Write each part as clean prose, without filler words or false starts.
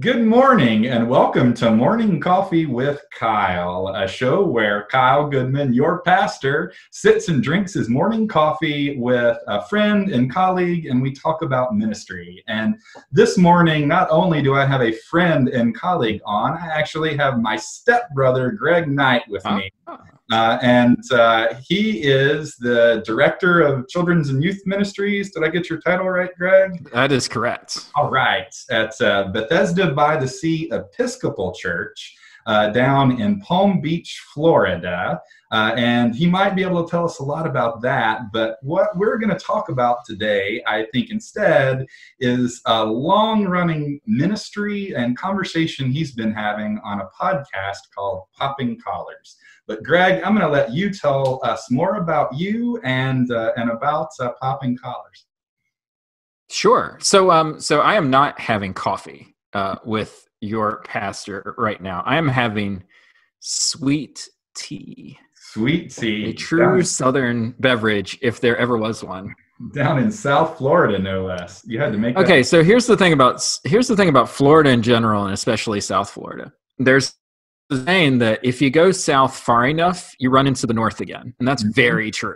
Good morning and welcome to Morning Coffee with Kyle, a show where Kyle Goodman, your pastor, sits and drinks his morning coffee with a friend and colleague, and we talk about ministry. And this morning, not only do I have a friend and colleague on, I actually have my stepbrother, Greg Knight, with me. He is the director of Children and Youth Ministries. Did I get your title right, Greg? That is correct. All right. At Bethesda by the Sea Episcopal Church down in Palm Beach, Florida. And he might be able to tell us a lot about that. But what we're going to talk about today, I think instead, is a long-running ministry and conversation he's been having on a podcast called Popping Collars. But Greg, I'm going to let you tell us more about you and about Popping Collars. Sure. So I am not having coffee with your pastor right now. I am having sweet tea. Sweet tea. A true Southern beverage, if there ever was one. Down in South Florida, no less. You had to make that. Okay, so here's the thing about Florida in general, and especially South Florida. There's the saying that if you go south far enough, you run into the north again. And that's very true.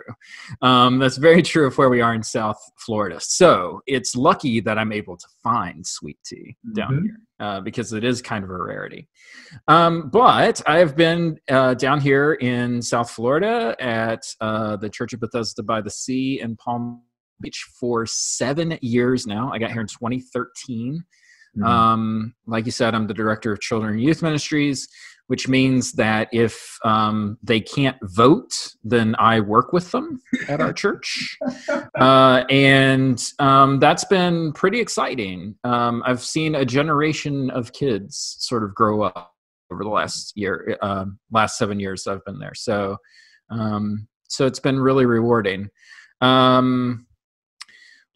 That's very true of where we are in South Florida. So it's lucky that I'm able to find sweet tea down here because it is kind of a rarity. But I've been down here in South Florida at the Church of Bethesda by the Sea in Palm Beach for 7 years now. I got here in 2013. Like you said, I'm the director of Children and Youth Ministries, which means that if they can't vote, then I work with them at our church. And that's been pretty exciting. I've seen a generation of kids sort of grow up over the last 7 years I've been there. So it's been really rewarding.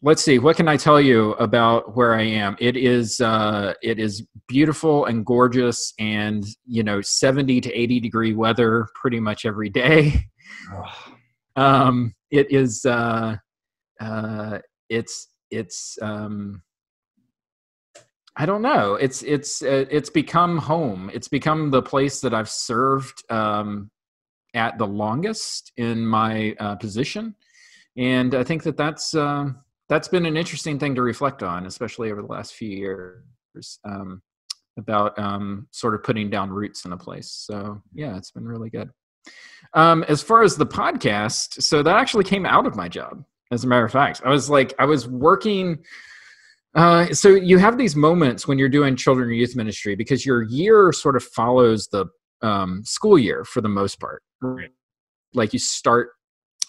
Let's see. What can I tell you about where I am? It is beautiful and gorgeous, and 70 to 80 degree weather pretty much every day. It is. It's. I don't know. It's become home. It's become the place that I've served at the longest in my position, and I think that's been an interesting thing to reflect on, especially over the last few years, about sort of putting down roots in a place. So yeah, it's been really good. As far as the podcast, so that actually came out of my job. As a matter of fact, I was working. So you have these moments when you're doing children and youth ministry because your year sort of follows the school year for the most part. Like you start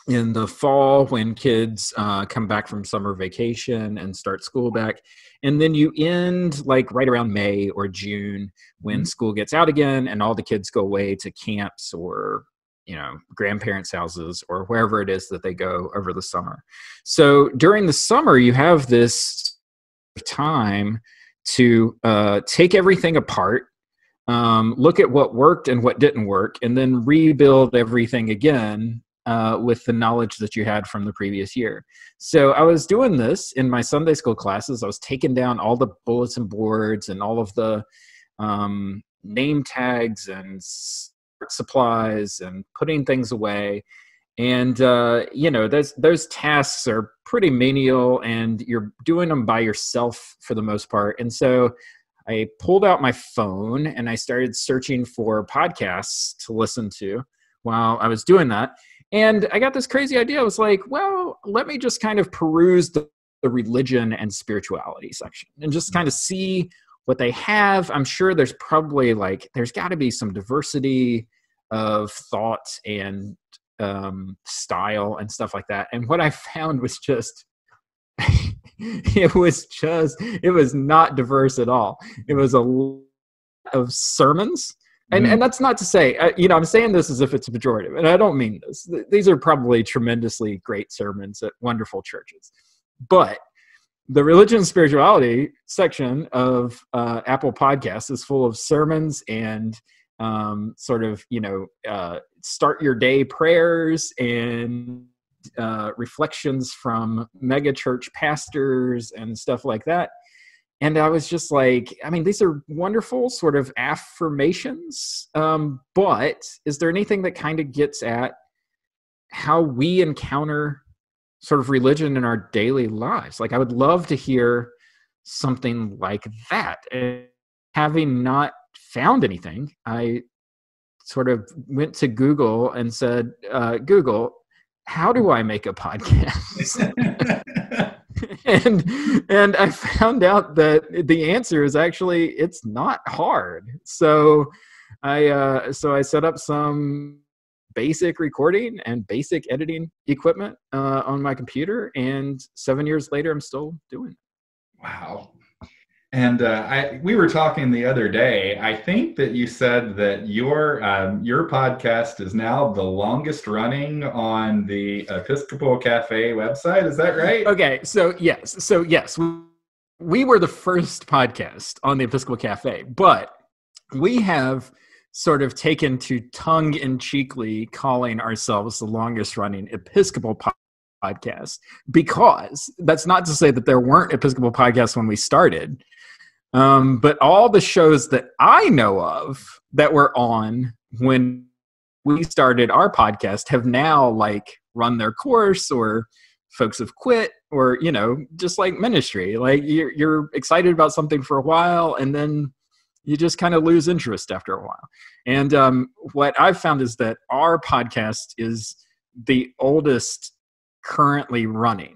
in the fall when kids come back from summer vacation and start school back. And then you end like right around May or June when school gets out again and all the kids go away to camps or, grandparents' houses or wherever it is that they go over the summer. So during the summer, you have this time to take everything apart, look at what worked and what didn't work, and then rebuild everything again with the knowledge that you had from the previous year. So I was doing this in my Sunday school classes. I was taking down all the bulletin boards and all of the name tags and supplies and putting things away. And, those tasks are pretty menial and you're doing them by yourself for the most part. And so I pulled out my phone and I started searching for podcasts to listen to while I was doing that. And I got this crazy idea. I was like, well, let me just kind of peruse the religion and spirituality section and just kind of see what they have. I'm sure there's probably there's got to be some diversity of thought and style and stuff like that. And what I found was just, it was not diverse at all. It was a lot of sermons. And that's not to say, I'm saying this as if it's a pejorative, and I don't mean this. These are probably tremendously great sermons at wonderful churches. But the religion and spirituality section of Apple Podcasts is full of sermons and start your day prayers and reflections from mega church pastors and stuff like that. And I was just like, I mean, these are wonderful sort of affirmations, but is there anything that kind of gets at how we encounter sort of religion in our daily lives? Like, I would love to hear something like that. And having not found anything, I sort of went to Google and said, Google, how do I make a podcast? and I found out that the answer is actually, it's not hard. So I set up some basic recording and basic editing equipment on my computer, and 7 years later, I'm still doing it. Wow. And we were talking the other day. I think that you said that your podcast is now the longest running on the Episcopal Cafe website. Is that right? Okay. So yes, we were the first podcast on the Episcopal Cafe, but we have sort of taken to tongue-in-cheekly calling ourselves the longest running Episcopal podcast, because that's not to say that there weren't Episcopal podcasts when we started. But all the shows that I know of that were on when we started our podcast have now like run their course, or folks have quit, or, you know, just like ministry, like you're excited about something for a while and then you just kind of lose interest after a while. And what I've found is that our podcast is the oldest currently running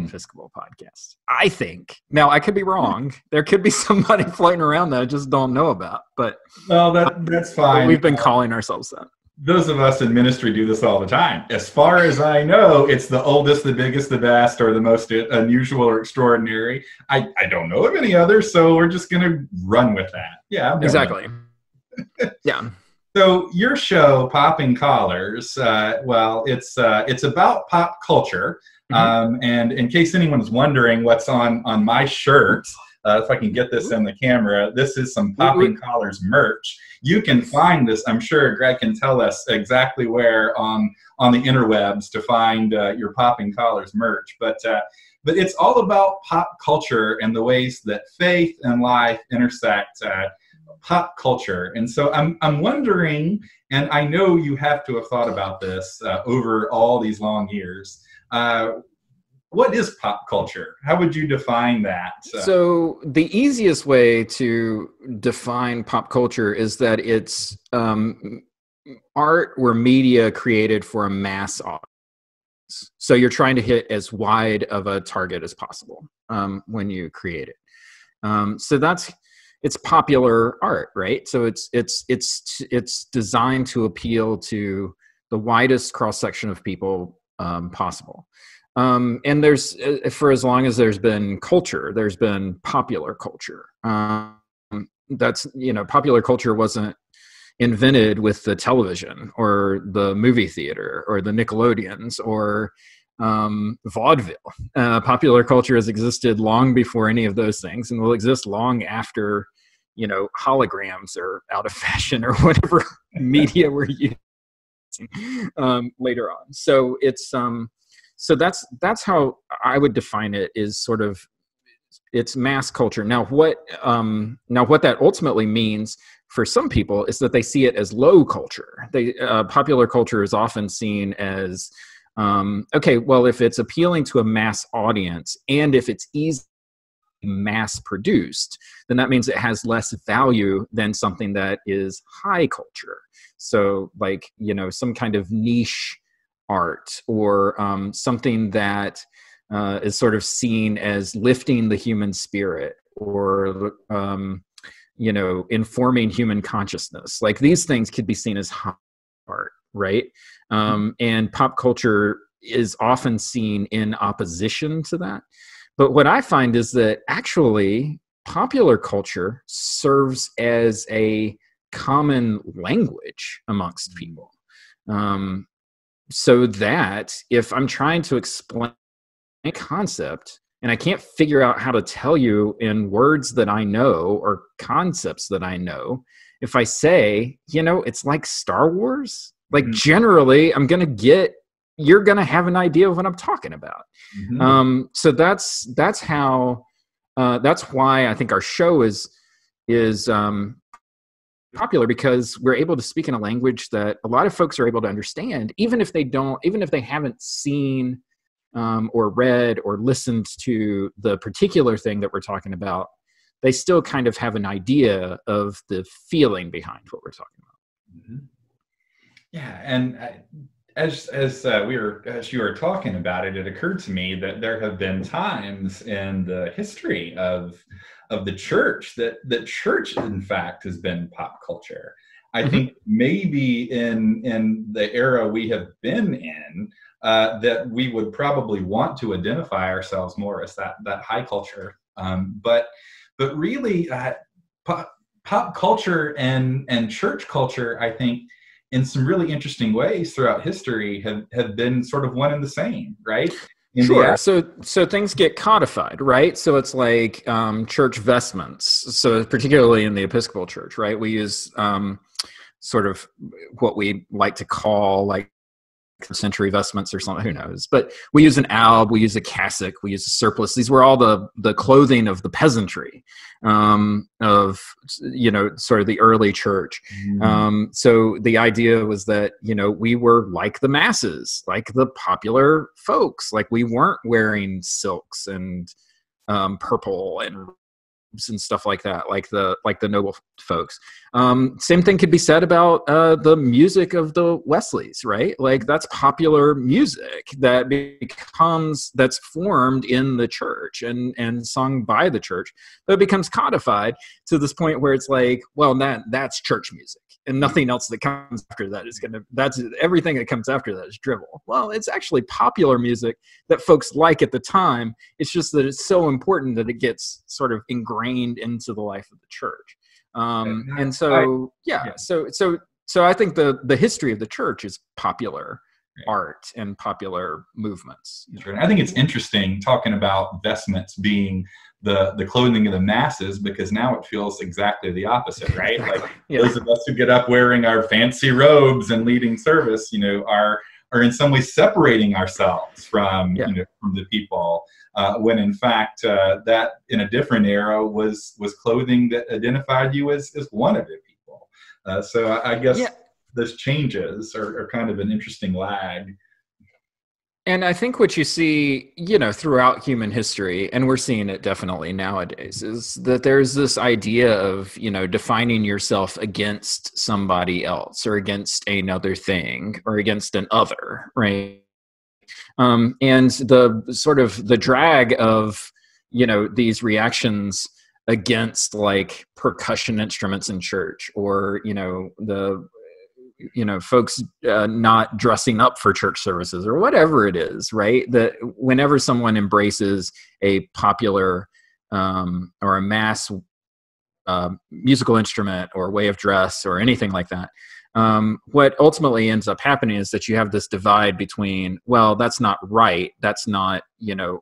Episcopal podcast, I think. Now, I could be wrong. There could be somebody floating around that I just don't know about. But well, that's fine. We've been calling ourselves that. Those of us in ministry do this all the time. As far as I know, it's the oldest, the biggest, the best, or the most unusual or extraordinary. I don't know of any others, so we're just going to run with that. Yeah, exactly. Yeah. So your show, Popping Collars, it's about pop culture. And in case anyone's wondering what's on my shirt, if I can get this in the camera, this is some Popping Collars merch. You can find this. I'm sure Greg can tell us exactly where on the interwebs to find your Popping Collars merch. But it's all about pop culture and the ways that faith and life intersect pop culture. And so I'm wondering, and I know you have to have thought about this over all these long years, what is pop culture? How would you define that? So the easiest way to define pop culture is that it's art or media created for a mass audience. So you're trying to hit as wide of a target as possible when you create it. So it's popular art, right? So it's designed to appeal to the widest cross section of people possible. And there's, for as long as there's been culture, there's been popular culture. That's, popular culture wasn't invented with the television or the movie theater or the Nickelodeons or vaudeville. Popular culture has existed long before any of those things, and will exist long after, holograms are out of fashion or whatever media we're using later on. So it's so that's how I would define it, is sort of it's mass culture. Now what that ultimately means for some people is that they see it as low culture. Popular culture is often seen as okay, well, if it's appealing to a mass audience and if it's easy mass produced, then that means it has less value than something that is high culture. So like, some kind of niche art or something that is sort of seen as lifting the human spirit or, informing human consciousness. Like these things could be seen as high art, right? And pop culture is often seen in opposition to that. But what I find is that actually popular culture serves as a common language amongst people. So that if I'm trying to explain a concept and I can't figure out how to tell you in words that I know or concepts that I know, if I say, it's like Star Wars, like generally you're going to have an idea of what I'm talking about. So that's how that's why I think our show is popular, because we're able to speak in a language that a lot of folks are able to understand, even if they haven't seen or read or listened to the particular thing that we're talking about. They still kind of have an idea of the feeling behind what we're talking about. Mm-hmm. Yeah, and as you were talking about it, it occurred to me that there have been times in the history of the church that church, in fact, has been pop culture. I think maybe in the era we have been in, that we would probably want to identify ourselves more as that high culture. But really, pop culture and church culture, I think, in some really interesting ways throughout history have been sort of one and the same, right? Sure. So things get codified, right? So it's like church vestments. So particularly in the Episcopal Church, right? We use sort of what we like to call like century vestments or something, who knows? But we use an alb, we use a cassock, we use a surplice. These were all the clothing of the peasantry of, sort of the early church. So the idea was that, we were like the masses, like the popular folks, like we weren't wearing silks and purple and stuff like that, like the noble folks. Same thing could be said about the music of the Wesleys, right? Like that's popular music that's formed in the church and sung by the church, but it becomes codified to this point where it's like, well, that's church music, and nothing else that comes after that that's everything that comes after that is drivel. Well, it's actually popular music that folks like at the time. It's just that it's so important that it gets sort of ingrained into the life of the church. And so, so I think the history of the church is popular art and popular movements. Sure. I think it's interesting talking about vestments being the clothing of the masses, because now it feels exactly the opposite, right? Like those of us who get up wearing our fancy robes and leading service, are in some ways separating ourselves from from the people, when in fact that in a different era was clothing that identified you as one of the people. So I guess those changes are kind of an interesting lag. And I think what you see, throughout human history, and we're seeing it definitely nowadays, is that there's this idea of, defining yourself against somebody else or against another thing or against an other, right? And the sort of the drag of, these reactions against like percussion instruments in church, or, folks not dressing up for church services or whatever it is, right? That whenever someone embraces a popular or a mass musical instrument or way of dress or anything like that, what ultimately ends up happening is that you have this divide between, well, that's not right, that's not,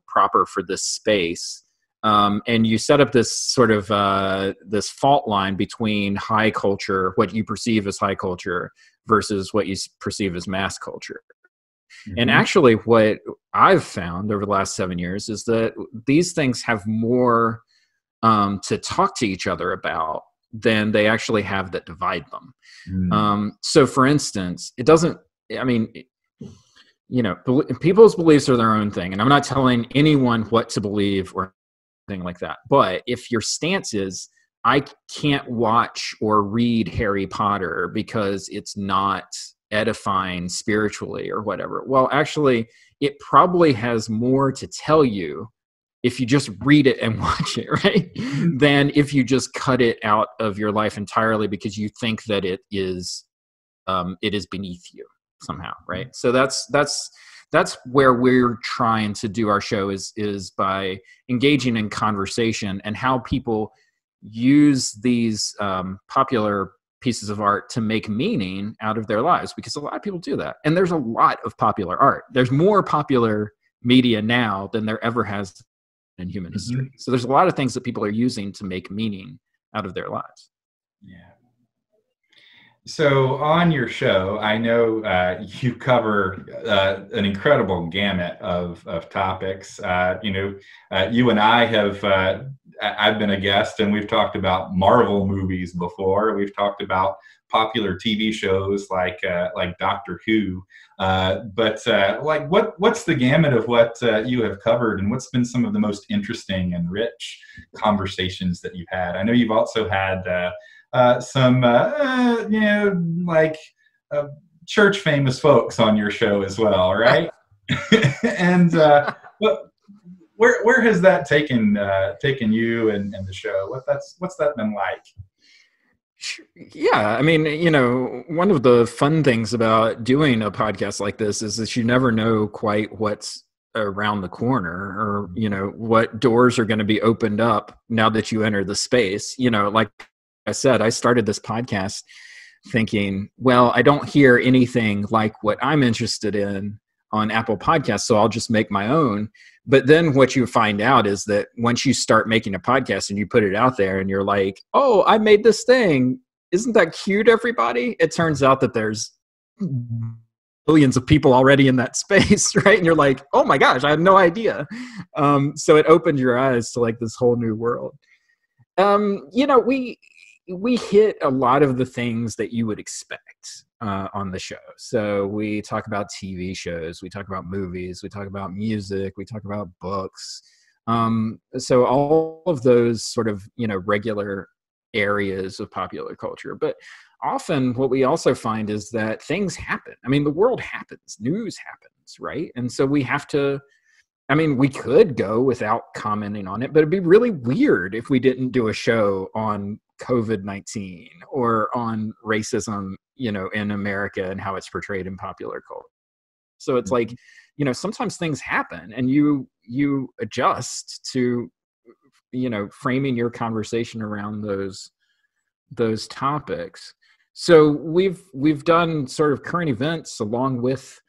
proper for this space. And you set up this sort of this fault line between high culture, what you perceive as high culture, versus what you perceive as mass culture. And actually what I've found over the last 7 years is that these things have more to talk to each other about than they actually have that divide them. So for instance, it doesn't, people's beliefs are their own thing, and I'm not telling anyone what to believe or thing like that. But if your stance is, I can't watch or read Harry Potter because it's not edifying spiritually or whatever, well, actually, it probably has more to tell you if you just read it and watch it, right? Than if you just cut it out of your life entirely because you think that it is beneath you somehow, right? So that's where we're trying to do our show is by engaging in conversation and how people use these popular pieces of art to make meaning out of their lives, because a lot of people do that. And there's a lot of popular art. There's more popular media now than there ever has in human history. So there's a lot of things that people are using to make meaning out of their lives. Yeah. So on your show, I know you cover an incredible gamut of topics. You and I have I've been a guest, and we've talked about Marvel movies before. We've talked about popular TV shows like Doctor Who. Like what's the gamut of what you have covered, and what's been some of the most interesting and rich conversations that you've had? I know you've also had some church famous folks on your show as well, right? And where has that taken you and the show? What's that been like? Yeah, I mean, one of the fun things about doing a podcast like this is that you never know quite what's around the corner, or what doors are going to be opened up now that you enter the space. Like I said, I started this podcast thinking, well, I don't hear anything like what I'm interested in on Apple Podcasts, so I'll just make my own. But then what you find out is that once you start making a podcast and you put it out there and you're like, oh, I made this thing. Isn't that cute, everybody? It turns out that there's billions of people already in that space, right? And you're like, oh my gosh, I had no idea. So it opened your eyes to like this whole new world. We hit a lot of the things that you would expect on the show. So we talk about TV shows, we talk about movies, we talk about music, we talk about books. So all of those sort of, regular areas of popular culture. But often what we also find is that things happen. I mean, the world happens, news happens, right? And so we have to, we could go without commenting on it, but it'd be really weird if we didn't do a show on COVID-19 or on racism, in America and how it's portrayed in popular culture. So it's like, sometimes things happen and you adjust to, framing your conversation around those topics. So we've done sort of current events along with,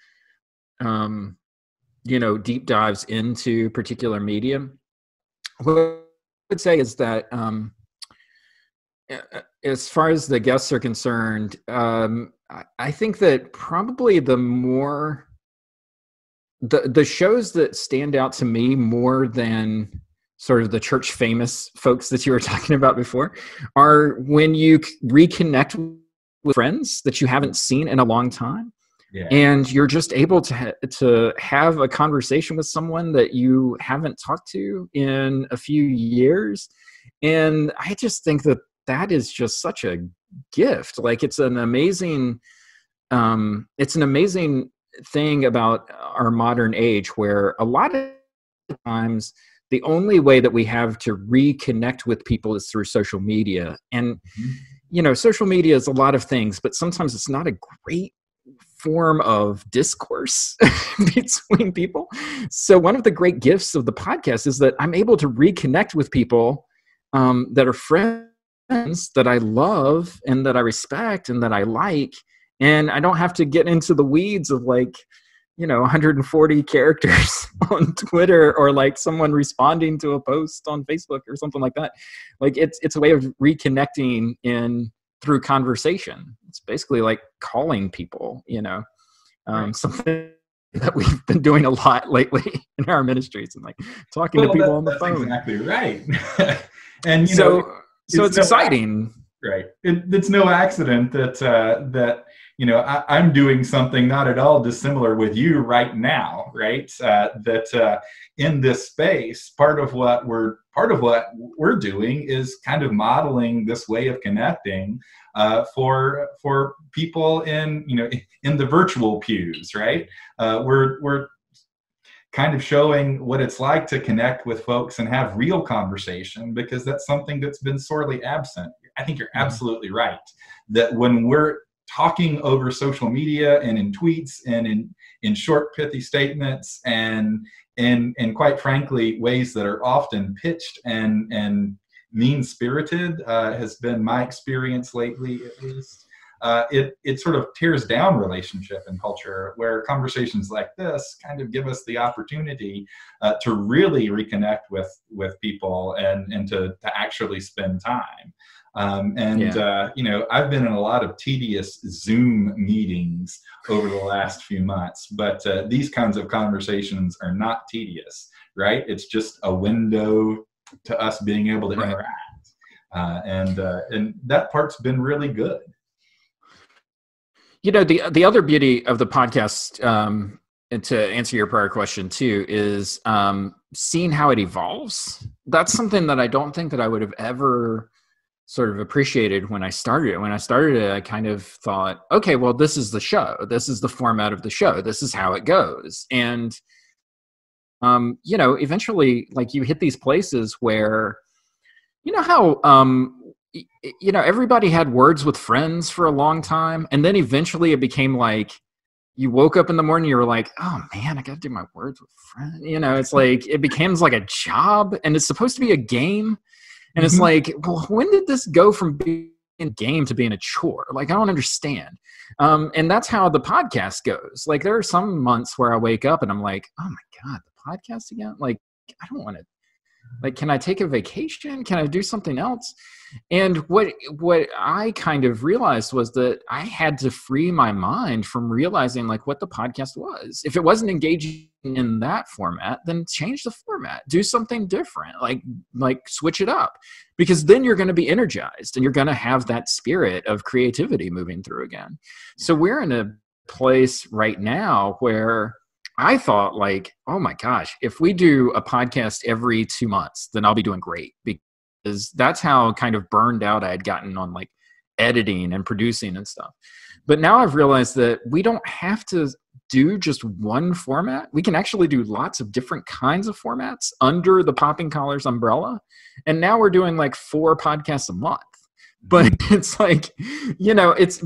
deep dives into particular medium. What I would say is that, as far as the guests are concerned, I think that probably the shows that stand out to me more than sort of the church famous folks that you were talking about before are when you reconnect with friends that you haven't seen in a long time. Yeah. And you're just able to have a conversation with someone that you haven't talked to in a few years. And I just think that is just such a gift. Like it's an amazing thing about our modern age, where a lot of times the only way that we have to reconnect with people is through social media. And, social media is a lot of things, but sometimes it's not a great form of discourse between people. So one of the great gifts of the podcast is that I'm able to reconnect with people that are friends that I love and that I respect and that I like. And I don't have to get into the weeds of 140 characters on Twitter, or like someone responding to a post on Facebook or something like that. Like it's a way of reconnecting through conversation. It's basically like calling people, right. Something that we've been doing a lot lately in our ministries, and like talking to people on the phone. Exactly right. And so it's exciting. Right. It's no accident that I'm doing something not at all dissimilar with you right now, right? That in this space, part of what we're doing is kind of modeling this way of connecting for people in the virtual pews, right? We're kind of showing what it's like to connect with folks and have real conversation, because that's something that's been sorely absent. I think you're absolutely right that when we're talking over social media and in tweets and in short pithy statements and quite frankly ways that are often pitched and mean-spirited, has been my experience lately at least. It sort of tears down relationship and culture, where conversations like this kind of give us the opportunity to really reconnect with people and to actually spend time. I've been in a lot of tedious Zoom meetings over the last few months, but these kinds of conversations are not tedious, right? It's just a window to us being able to interact. And that part's been really good. You know, the other beauty of the podcast, and to answer your prior question too, is seeing how it evolves. That's something that I don't think that I would have ever sort of appreciated when I started it. When I started it, I kind of thought, okay, well, this is the show. This is the format of the show. This is how it goes. And, you know, eventually, like, you hit these places where, you know how, you know, everybody had Words with Friends for a long time. And then eventually it became like, you woke up in the morning, you were like, oh man, I got to do my Words with Friends. You know, it's like, it becomes like a job, and it's supposed to be a game. And it's like, well, when did this go from being a game to being a chore? Like, I don't understand. And that's how the podcast goes. Like, there are some months where I wake up and I'm like, oh my God, the podcast again? Like, I don't want to, like, can I take a vacation? Can I do something else? And what I kind of realized was that I had to free my mind from realizing like what the podcast was. If it wasn't engaging in that format, then change the format, do something different, like switch it up, because then you're going to be energized and you're going to have that spirit of creativity moving through again. So we're in a place right now where I thought like, oh my gosh, if we do a podcast every 2 months, then I'll be doing great, because that's how kind of burned out I had gotten on like editing and producing and stuff. But now I've realized that we don't have to do just one format. We can actually do lots of different kinds of formats under the Popping Collars umbrella. And now we're doing like 4 podcasts a month. But it's like, you know, it's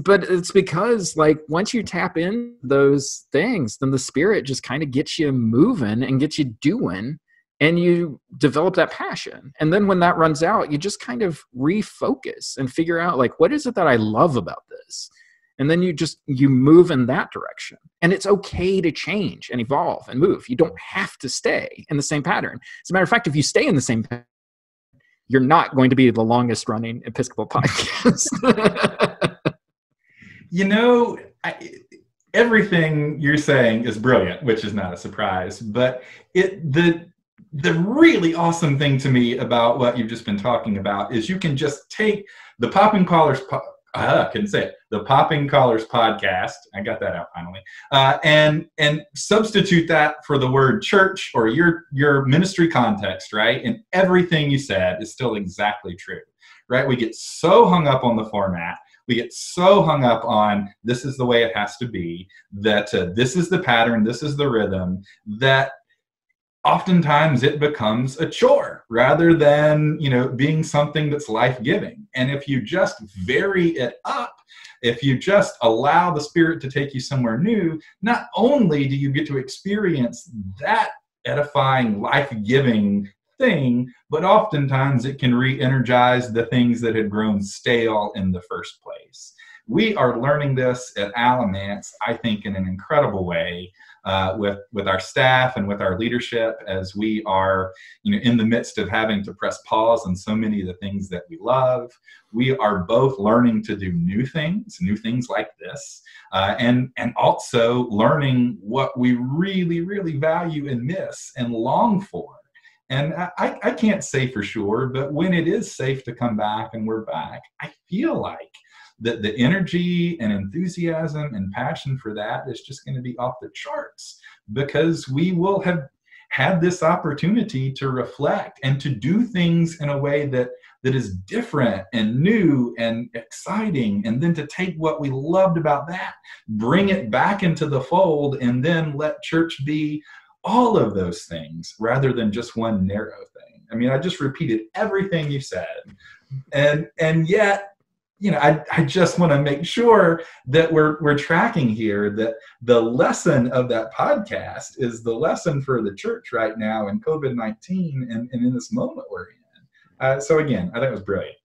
because like once you tap in those things, then the spirit just kind of gets you moving and gets you doing, and you develop that passion. And then when that runs out, you just kind of refocus and figure out like, what is it that I love about this? And then you move in that direction. And it's okay to change and evolve and move. You don't have to stay in the same pattern. As a matter of fact, if you stay in the same pattern, you're not going to be the longest running Episcopal podcast. You know, everything you're saying is brilliant, which is not a surprise. But the really awesome thing to me about what you've just been talking about is you can just take the Popping Collars, the Popping Collars podcast, I got that out finally, and substitute that for the word church or your ministry context, right? And everything you said is still exactly true, right? We get so hung up on the format. We get so hung up on this is the way it has to be, that this is the pattern, this is the rhythm, that oftentimes it becomes a chore rather than, you know, being something that's life-giving. And if you just vary it up, if you just allow the Spirit to take you somewhere new, not only do you get to experience that edifying, life-giving thing, but oftentimes it can re-energize the things that had grown stale in the first place. We are learning this at Alamance, I think, in an incredible way. With our staff and with our leadership, as we are, you know, in the midst of having to press pause on so many of the things that we love. We are both learning to do new things like this, and also learning what we really, really value and miss and long for. And I can't say for sure, but when it is safe to come back and we're back, I feel like that the energy and enthusiasm and passion for that is just going to be off the charts, because we will have had this opportunity to reflect and to do things in a way that is different and new and exciting, and then to take what we loved about that, bring it back into the fold, and then let church be all of those things rather than just one narrow thing. I mean, I just repeated everything you said, and yet, you know, I just want to make sure that we're tracking here, that the lesson of that podcast is the lesson for the church right now in COVID-19 and in this moment we're in. So again, I think it was brilliant.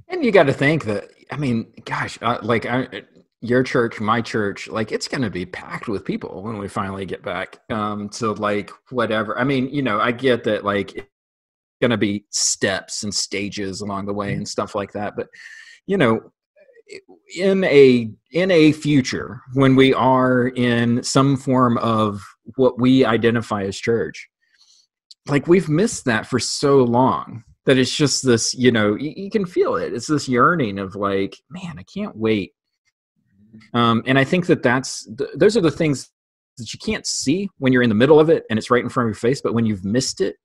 And you got to think that, I mean, gosh, your church, my church, like it's going to be packed with people when we finally get back to like whatever. I mean, you know, I get that like it's going to be steps and stages along the way and stuff like that, but you know, in a future when we are in some form of what we identify as church, like we've missed that for so long that it's just this, you can feel it. It's this yearning of like, man, I can't wait. And I think that those are the things that you can't see when you're in the middle of it and it's right in front of your face. But when you've missed it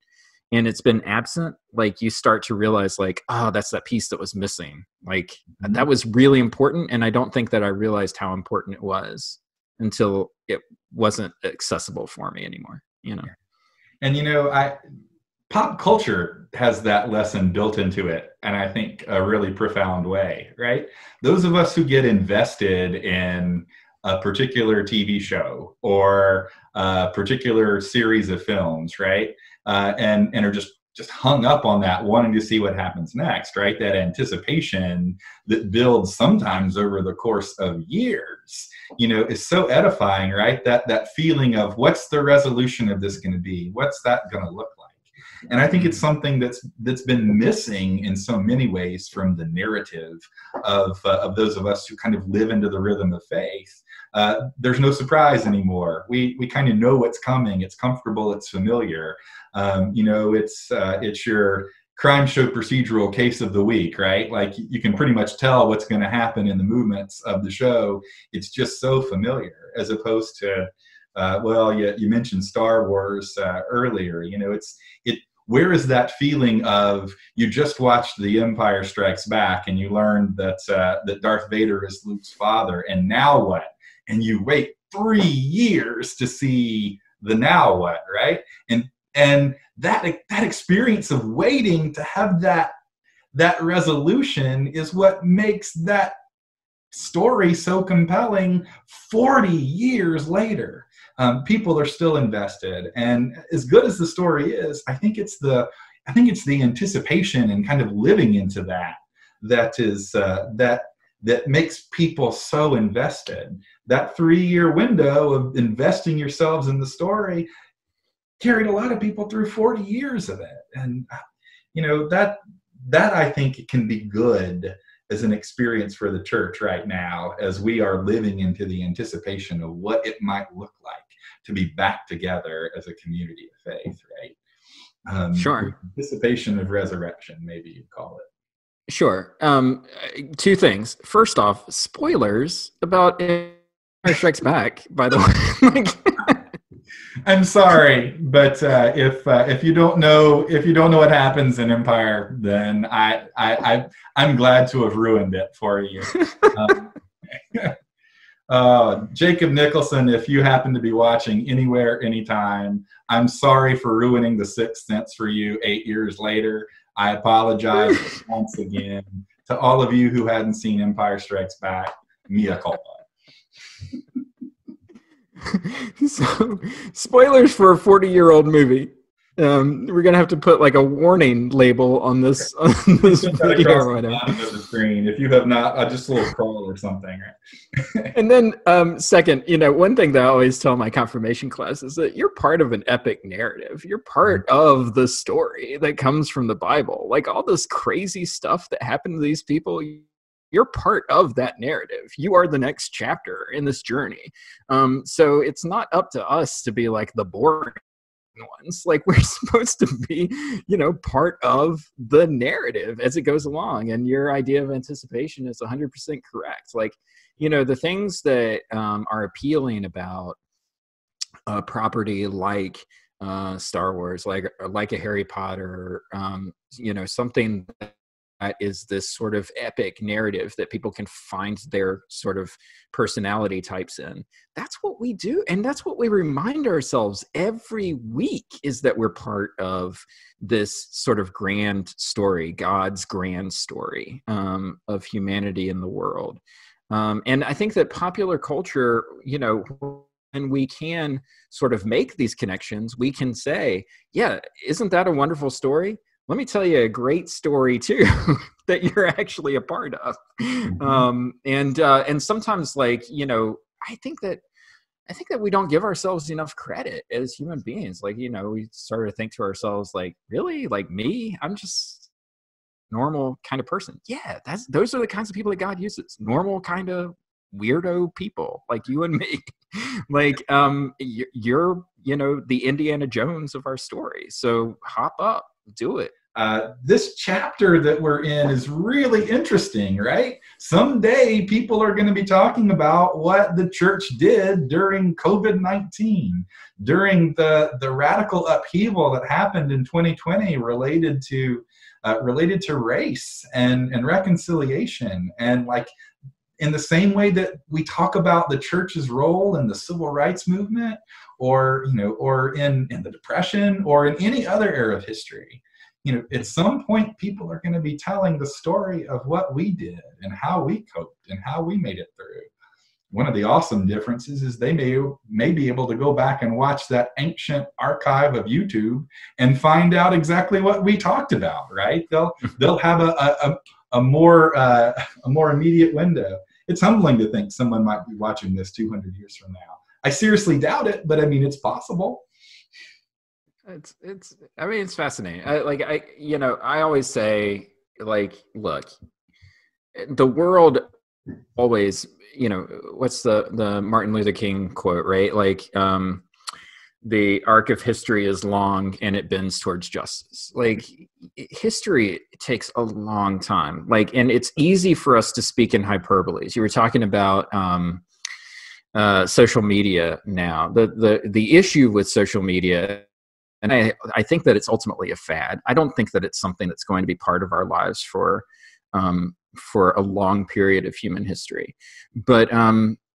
and it's been absent, like you start to realize like, oh, that's that piece that was missing. Like that was really important. And I don't think that I realized how important it was until it wasn't accessible for me anymore, And, pop culture has that lesson built into it, and I think a really profound way, right? Those of us who get invested in a particular TV show or a particular series of films, right? And are just hung up on that, wanting to see what happens next, right? That anticipation that builds sometimes over the course of years, is so edifying, right? That feeling of what's the resolution of this going to be? What's that going to look like? And I think it's something that's been missing in so many ways from the narrative of those of us who kind of live into the rhythm of faith. There's no surprise anymore. We kind of know what's coming. It's comfortable. It's familiar. It's your crime show procedural case of the week, right? Like you can pretty much tell what's going to happen in the movements of the show. It's just so familiar, as opposed to, you mentioned Star Wars earlier. Where is that feeling of you just watched The Empire Strikes Back and you learned that Darth Vader is Luke's father, and now what? And you wait 3 years to see the now what, right? And that experience of waiting to have that resolution is what makes that story so compelling 40 years later. People are still invested, and as good as the story is, I think it's the anticipation and kind of living into that makes people so invested. That 3-year window of investing yourselves in the story carried a lot of people through 40 years of it, and that I think it can be good as an experience for the church right now, as we are living into the anticipation of what it might look like to be back together as a community of faith, right? Sure. Anticipation of resurrection, maybe you'd call it. Sure. 2 things. First off, spoilers about Empire Strikes Back, by the way. I'm sorry, but if you don't know what happens in Empire, then I'm glad to have ruined it for you. Jacob Nicholson, if you happen to be watching anywhere, anytime, I'm sorry for ruining The Sixth Sense for you 8 years later. I apologize once again to all of you who hadn't seen Empire Strikes Back. Mea culpa. So, spoilers for a 40-year-old movie. We're gonna have to put like a warning label on this video or whatever. Of the screen. If you have not, just a little crawl or something. Right? And then, second, one thing that I always tell my confirmation class is that you're part of an epic narrative. You're part of the story that comes from the Bible. Like all this crazy stuff that happened to these people, you're part of that narrative. You are the next chapter in this journey. So it's not up to us to be like the boring ones. Like we're supposed to be, part of the narrative as it goes along. And your idea of anticipation is 100% correct. Like, the things that are appealing about a property like Star Wars, like a Harry Potter, something that is this sort of epic narrative that people can find their sort of personality types in. That's what we do. And that's what we remind ourselves every week, is that we're part of this sort of grand story, God's grand story of humanity in the world. And I think that popular culture, and we can sort of make these connections, we can say, yeah, isn't that a wonderful story? Let me tell you a great story too that you're actually a part of. And sometimes, like, I think that we don't give ourselves enough credit as human beings. Like, we sort of think to ourselves, like, really, like me, I'm just normal kind of person. Yeah, those are the kinds of people that God uses. Normal kind of weirdo people like you and me. Like, you're, the Indiana Jones of our story. So hop up, do it. This chapter that we're in is really interesting, right? Someday people are going to be talking about what the church did during COVID-19, during the radical upheaval that happened in 2020 related to race and reconciliation. And like, in the same way that we talk about the church's role in the civil rights movement, or in the Depression, or in any other era of history, at some point people are going to be telling the story of what we did and how we coped and how we made it through. One of the awesome differences is they may be able to go back and watch that ancient archive of YouTube and find out exactly what we talked about, right? They'll have a more immediate window. It's humbling to think someone might be watching this 200 years from now. I seriously doubt it, but I mean, it's possible. It's fascinating. I always say, like, look, the world always, what's the Martin Luther King quote, right? Like, the arc of history is long and it bends towards justice. Like, history takes a long time. Like, and it's easy for us to speak in hyperboles. You were talking about social media now. The issue with social media, and I think that it's ultimately a fad. I don't think that it's something that's going to be part of our lives for a long period of human history. But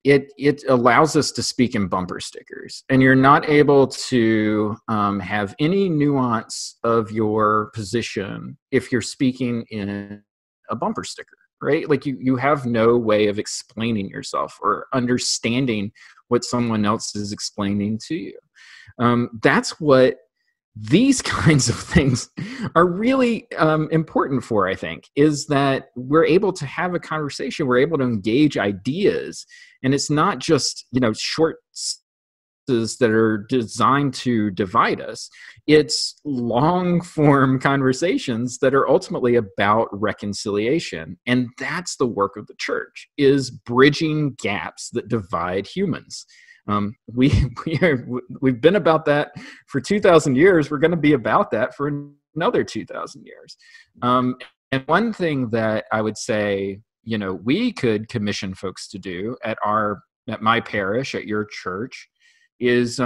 it allows us to speak in bumper stickers, and you're not able to have any nuance of your position if you're speaking in a bumper sticker, right? Like, you have no way of explaining yourself or understanding what someone else is explaining to you. That's what these kinds of things are really important for, I think, is that we're able to have a conversation, we're able to engage ideas, and it's not just, short sentences that are designed to divide us. It's long form conversations that are ultimately about reconciliation. And that's the work of the church, is bridging gaps that divide humans. We've been about that for 2,000 years. We're going to be about that for another 2,000 years. And one thing that I would say, we could commission folks to do at my parish, at your church, is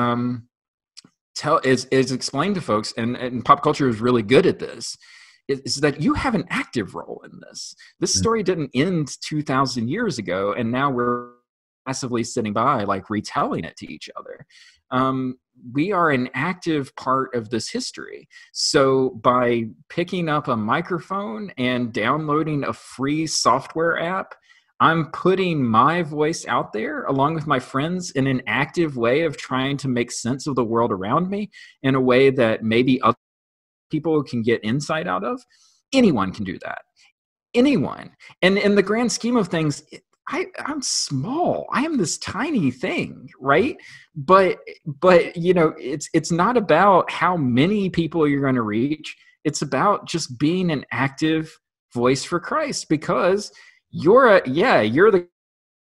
explain to folks, and pop culture is really good at this, is that you have an active role in this. This story didn't end 2,000 years ago, and now we're passively sitting by, like, retelling it to each other. We are an active part of this history. So by picking up a microphone and downloading a free software app, I'm putting my voice out there along with my friends in an active way of trying to make sense of the world around me in a way that maybe other people can get insight out of. Anyone can do that. Anyone. And in the grand scheme of things, I'm small. I am this tiny thing, right? But it's not about how many people you're going to reach. It's about just being an active voice for Christ, because you're the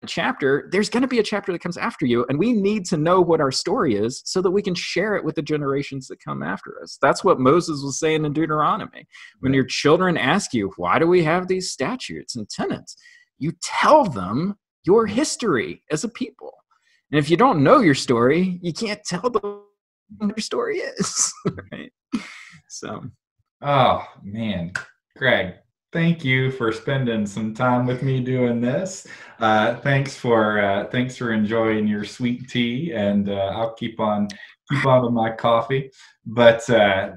chapter. There's going to be a chapter that comes after you, and we need to know what our story is so that we can share it with the generations that come after us. That's what Moses was saying in Deuteronomy. When your children ask you, why do we have these statutes and tenets? You tell them your history as a people. And if you don't know your story, you can't tell them what your story is. Right? So. Oh, man. Greg, thank you for spending some time with me doing this. Thanks for enjoying your sweet tea, and I'll keep on with my coffee. But I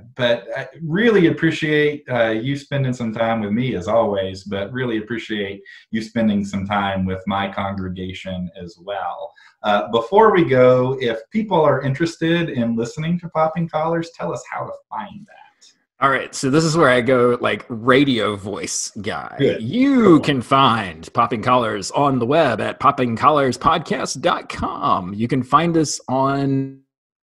really appreciate you spending some time with me, as always, but really appreciate you spending some time with my congregation as well. Before we go, if people are interested in listening to Popping Collars, tell us how to find that. All right, so this is where I go like radio voice guy. Good. You can find Popping Collars on the web at poppingcollarspodcast.com. You can find us on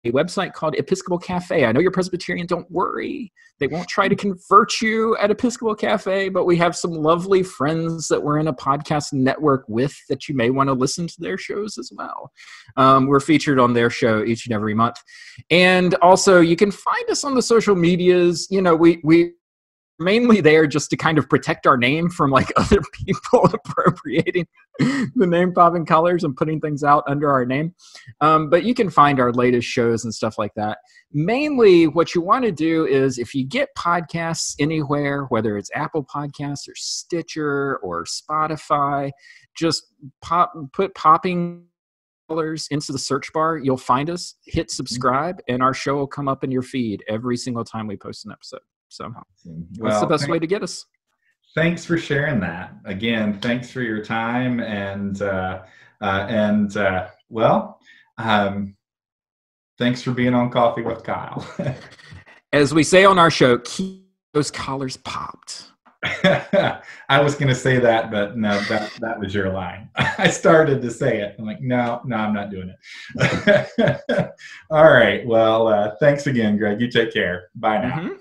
a website called Episcopal Cafe. I know you're Presbyterian, don't worry. They won't try to convert you at Episcopal Cafe, but we have some lovely friends that we're in a podcast network with that you may want to listen to their shows as well. We're featured on their show each and every month. And also you can find us on the social medias. You know, we mainly there just to kind of protect our name from like other people appropriating the name Popping Colors and putting things out under our name. But you can find our latest shows and stuff like that. Mainly what you want to do is if you get podcasts anywhere, whether it's Apple Podcasts or Stitcher or Spotify, just put Popping Colors into the search bar. You'll find us, hit subscribe, and our show will come up in your feed every single time we post an episode. So what's the best way to get us? Thanks for sharing that. Again, thanks for your time. And thanks for being on Coffee with Kyle. As we say on our show, keep those collars popped. I was going to say that, but no, that was your line. I started to say it. I'm like, no, I'm not doing it. All right. Well, thanks again, Greg. You take care. Bye now.